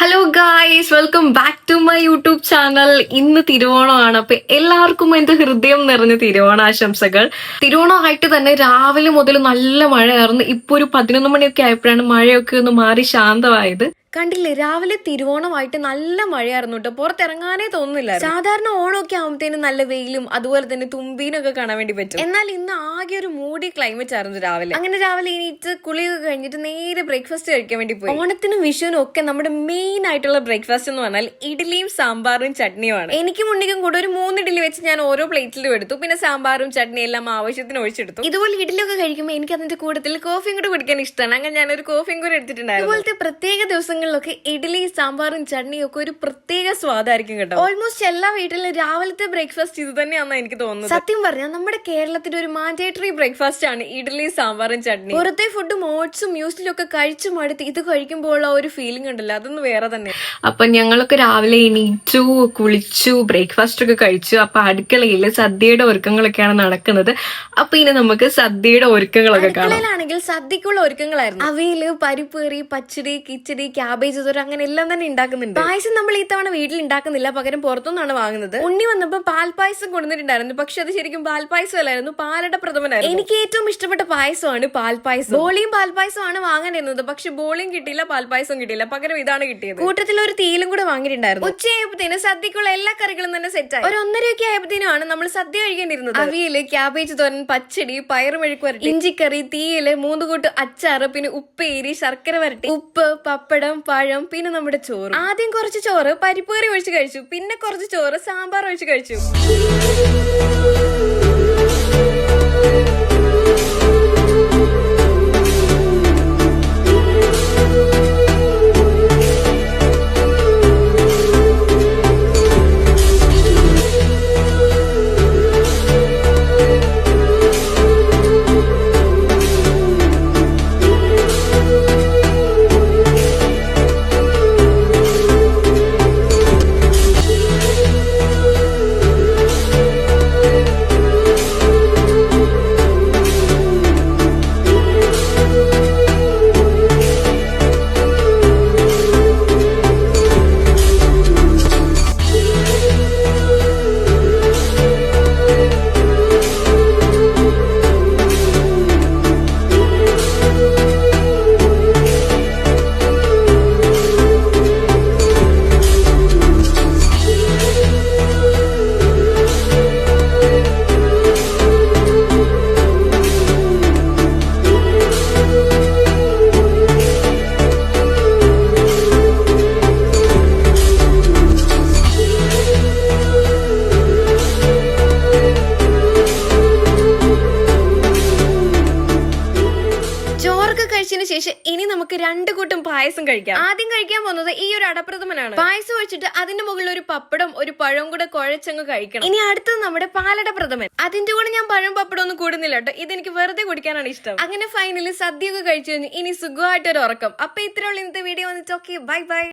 Hello guys, welcome back to my YouTube channel. ഇന്ന് തിരുവോണമാണ്. അപ്പൊ എല്ലാവർക്കും എന്റെ ഹൃദയം നിറഞ്ഞ തിരുവോണാശംസകൾ. തിരുവോണമായിട്ട് തന്നെ രാവിലെ മുതൽ നല്ല മഴയായിരുന്നു. ഇപ്പൊ ഒരു 11 മണിയൊക്കെ ആയപ്പോഴാണ് മഴയൊക്കെ ഒന്ന് മാറി ശാന്തമായത്. കണ്ടില്ലേ, രാവിലെ തിരുവോണമായിട്ട് നല്ല മഴയായിരുന്നു കേട്ടോ. പുറത്തിറങ്ങാനേ തോന്നുന്നില്ല. സാധാരണ ഓണമൊക്കെ ആകുമ്പോഴത്തേനും നല്ല വെയിലും അതുപോലെ തന്നെ തുമ്പീനൊക്കെ കാണാൻ വേണ്ടി പറ്റും. എന്നാൽ ഇന്ന് ആകെ ഒരു മൂടി ക്ലൈമറ്റ് ആയിരുന്നു രാവിലെ. അങ്ങനെ രാവിലെ എണീറ്റ് കുളിയൊക്കെ കഴിഞ്ഞിട്ട് നേരെ ബ്രേക്ക്ഫാസ്റ്റ് കഴിക്കാൻ വേണ്ടി പോയി. ഓണത്തിനും വിഷുവിനും ഒക്കെ നമ്മുടെ മെയിൻ ആയിട്ടുള്ള ബ്രേക്ക്ഫാസ്റ്റ് എന്ന് പറഞ്ഞാൽ ഇഡ്ഡലിയും സാമ്പാറും ചട്നിയുമാണ്. എനിക്കും ഉണ്ണിക്കും കൂടെ ഒരു 3 ഇഡ്ഡലി വെച്ച് ഞാൻ ഓരോ പ്ലേറ്റിലും എടുത്തു. പിന്നെ സാമ്പാറും ചട്നിയും എല്ലാം ആവശ്യത്തിന് ഒഴിച്ചെടുത്തു. ഇതുപോലെ ഇഡ്ഡലിയൊക്കെ കഴിക്കുമ്പോൾ എനിക്ക് അതിന്റെ കൂട്ടത്തിൽ കോഫിയും കൂടെ കുടിക്കാൻ ഇഷ്ടമാണ്. അങ്ങനെ ഞാനൊരു കോഫിയും കൂടെ എടുത്തിട്ടുണ്ടായിരുന്നു. അതുപോലത്തെ പ്രത്യേക ദിവസങ്ങളിലൊക്കെ ഇഡ്ഡലി സാമ്പാറും ചട്നിയും ഒക്കെ ഒരു പ്രത്യേക സ്വാദായിരിക്കും കേട്ടോ. ഓൾമോസ്റ്റ് എല്ലാ വീട്ടിലും രാവിലത്തെ ബ്രേക്ക്ഫാസ്റ്റ് ഇത് തന്നെയാണെന്ന് എനിക്ക് തോന്നുന്നത്. സത്യം പറഞ്ഞാൽ നമ്മുടെ കേരളത്തിന്റെ ഒരു മാൻഡേറ്ററി ബ്രേക്ക്ഫാസ്റ്റ് ആണ് ഇഡ്ഡലി സാമ്പാറും ചട്നി. പുറത്തെ ഫുഡും ഓട്സും മ്യൂസിലും ഒക്കെ കഴിച്ചു മടുത്ത് ഇത് കഴിക്കുമ്പോൾ ആ ഒരു ഫീലിംഗ് ഉണ്ടല്ലോ, അതൊന്നും വേറെ തന്നെ. അപ്പൊ ഞങ്ങളൊക്കെ രാവിലെ എണീറ്റു, കുളിച്ചു, ബ്രേക്ക്ഫാസ്റ്റ് ഒക്കെ കഴിച്ചു. അപ്പൊ അടുക്കളയിൽ സദ്യയുടെ ഒരുക്കങ്ങളൊക്കെയാണ് നടക്കുന്നത്. അപ്പൊ ഇനി നമുക്ക് സദ്യയുടെ ഒരുക്കങ്ങളൊക്കെ കാണാം. അടുക്കളയിലാണെങ്കിൽ സദ്യക്കുള്ള ഒരുക്കങ്ങളായിരുന്നു. അവിയല്, പരിപ്പ് കറി, പച്ചടി, കിച്ചടി, ക്യാബേജ്, അങ്ങനെ എല്ലാം തന്നെ ഉണ്ടാക്കുന്നുണ്ട്. പായസം നമ്മൾ ഈ തവണ വീട്ടിൽ ഉണ്ടാക്കുന്നില്ല, പകരം പുറത്തുനിന്നാണ് വാങ്ങുന്നത്. ഉണ്ണി വന്നപ്പോ പാൽപ്പായസം കൊണ്ടുവന്നിട്ടുണ്ടായിരുന്നു. പക്ഷെ അത് ശരിക്കും പാൽപ്പായസം അല്ലായിരുന്നു, പാലട പ്രഥമനായിരുന്നു. എനിക്ക് ഏറ്റവും ഇഷ്ടപ്പെട്ട പായസമാണ് പാൽപ്പായസം. ബോളിയും പാൽപ്പായസമാണ് വാങ്ങാനിരുന്നത്. പക്ഷെ ബോളിയും കിട്ടിയില്ല, പാൽപ്പായസം കിട്ടിയില്ല, പകരം ഇതാണ് കിട്ടിയത്. കൂട്ടത്തിൽ ഒരു തീയിലും കൂടെ വാങ്ങിയിട്ടുണ്ടായിരുന്നു. ഉച്ചയായപ്പോഴത്തേനും സദ്യക്കുള്ള എല്ലാ കറികളും തന്നെ സെറ്റായി. ഒരു 1:30 ആയപ്പോഴത്തേനുമാണ് നമ്മൾ സദ്യ കഴിക്കേണ്ടിരുന്നത്. അവിയല്, ക്യാബേജ് തോരൻ, പച്ചടി, പയറുമെഴുക്ക് വരട്ടി, ഇഞ്ചിക്കറി, തീയല്, 3 കൂട്ട് അച്ചാറ്, പിന്നെ ഉപ്പേരി, ശർക്കര വരട്ടി, ഉപ്പ്, പപ്പടം, പഴം, പിന്നെ നമ്മുടെ ചോറ്. ആദ്യം കുറച്ച് ചോറ് പരിപ്പ് കറി ഒഴിച്ച് കഴിച്ചു. പിന്നെ കുറച്ച് ചോറ് സാമ്പാർ ഒഴിച്ച് കഴിച്ചു. കഴിച്ചതിന് ശേഷം ഇനി നമുക്ക് 2 കൂട്ടം പായസം കഴിക്കാം. ആദ്യം കഴിക്കാൻ പോകുന്നത് ഈ ഒരു അടപ്രഥമനാണ്. പായസം വെച്ചിട്ട് അതിന്റെ മുകളിൽ ഒരു പപ്പടം, ഒരു പഴവും കൂടെ കുഴച്ചങ്ങ് കഴിക്കണം. ഇനി അടുത്തത് നമ്മുടെ പാലട പ്രഥമൻ. അതിന്റെ കൂടെ ഞാൻ പഴം പപ്പടം ഒന്നും കൂടുന്നില്ല കേട്ടോ, ഇതെനിക്ക് വെറുതെ കുടിക്കാനാണ് ഇഷ്ടം. അങ്ങനെ ഫൈനലി സദ്യയൊക്കെ കഴിച്ചു കഴിഞ്ഞു. ഇനി സുഖമായിട്ടൊരു ഉറക്കം. അപ്പൊ ഇത്രയുള്ള ഇന്നത്തെ വീഡിയോ വന്നിട്ട് ഓക്കെ, ബൈ ബൈ.